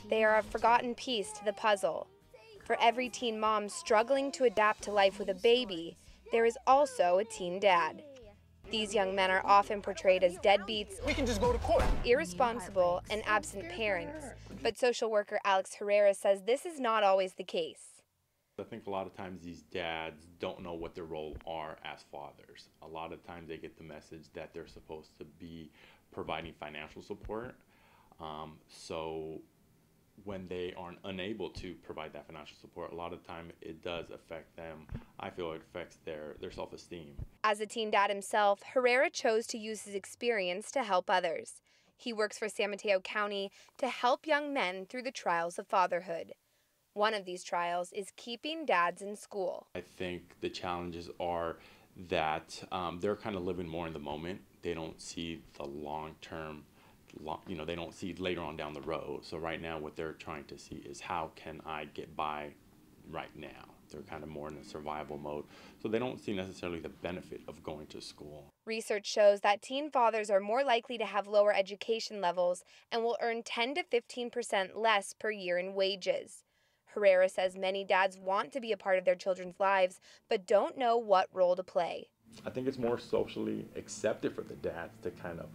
They are a forgotten piece to the puzzle. For every teen mom struggling to adapt to life with a baby, there is also a teen dad. These young men are often portrayed as deadbeats, We can just go to court. irresponsible, and absent parents. But social worker Alex Herrera says this is not always the case. I think a lot of times these dads don't know what their role are as fathers. A lot of times they get the message that they're supposed to be providing financial support. So when they are unable to provide that financial support, a lot of time it does affect them. I feel it affects their self-esteem. As a teen dad himself, Herrera chose to use his experience to help others. He works for San Mateo County to help young men through the trials of fatherhood. One of these trials is keeping dads in school. I think the challenges are that they're kind of living more in the moment. They don't see the long-term, they don't see later on down the road. So right now what they're trying to see is how can I get by right now? They're kind of more in a survival mode. So they don't see necessarily the benefit of going to school. Research shows that teen fathers are more likely to have lower education levels and will earn 10 to 15% less per year in wages. Herrera says many dads want to be a part of their children's lives, but don't know what role to play. I think it's more socially accepted for the dads to kind of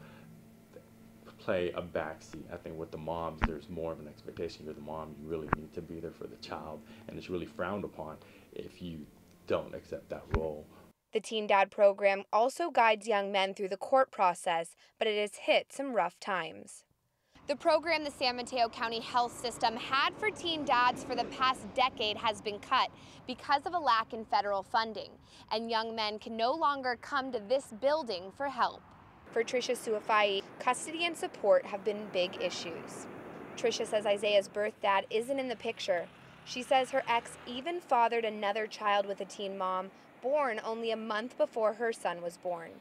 play a backseat. I think with the moms, there's more of an expectation. You're the mom, you really need to be there for the child, and it's really frowned upon if you don't accept that role. The Teen Dad program also guides young men through the court process, but it has hit some rough times. The program the San Mateo County Health System had for teen dads for the past decade has been cut because of a lack in federal funding, and young men can no longer come to this building for help. For Tricia Suafai, custody and support have been big issues. Tricia says Isaiah's birth dad isn't in the picture. She says her ex even fathered another child with a teen mom, born only a month before her son was born.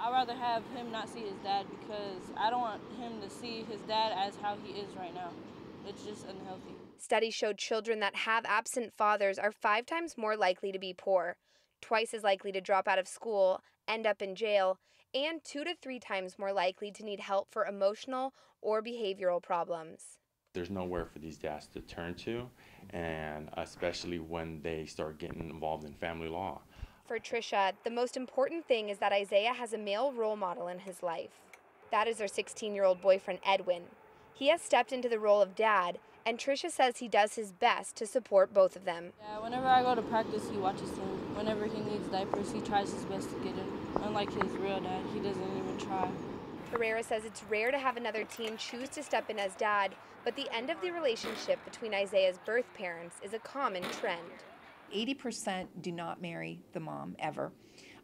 I'd rather have him not see his dad because I don't want him to see his dad as how he is right now. It's just unhealthy. Studies showed children that have absent fathers are 5 times more likely to be poor, twice as likely to drop out of school, end up in jail, and 2 to 3 times more likely to need help for emotional or behavioral problems. There's nowhere for these dads to turn to, and especially when they start getting involved in family law. For Tricia, the most important thing is that Isaiah has a male role model in his life. That is her 16-year-old boyfriend, Edwin. He has stepped into the role of dad, and Tricia says he does his best to support both of them. Yeah, whenever I go to practice, he watches him. Whenever he needs diapers, he tries his best to get him. Unlike his real dad, he doesn't even try. Herrera says it's rare to have another teen choose to step in as dad, but the end of the relationship between Isaiah's birth parents is a common trend. 80% do not marry the mom ever.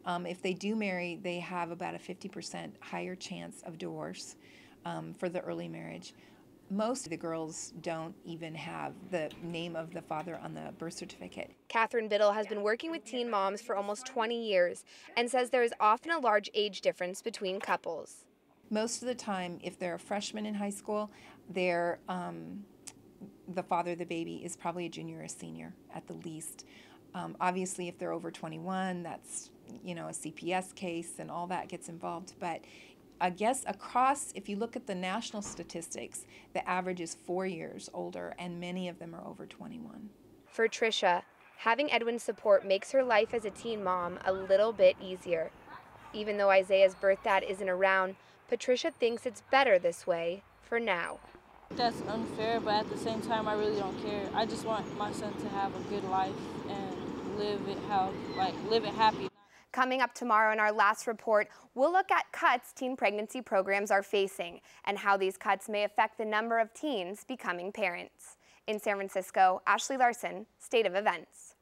If they do marry, they have about a 50% higher chance of divorce for the early marriage. Most of the girls don't even have the name of the father on the birth certificate. Catherine Biddle has been working with teen moms for almost 20 years and says there is often a large age difference between couples. Most of the time, if they're a freshman in high school, they're the father of the baby is probably a junior or a senior at the least. Obviously, if they're over 21, that's, a CPS case and all that gets involved. But I guess across, if you look at the national statistics, the average is 4 years older, and many of them are over 21. For Tricia, having Edwin's support makes her life as a teen mom a little bit easier. Even though Isaiah's birth dad isn't around, Patricia thinks it's better this way for now. That's unfair, but at the same time, I really don't care. I just want my son to have a good life and live it happy. Coming up tomorrow in our last report, we'll look at cuts teen pregnancy programs are facing and how these cuts may affect the number of teens becoming parents. In San Francisco, Ashley Larson, State of Events.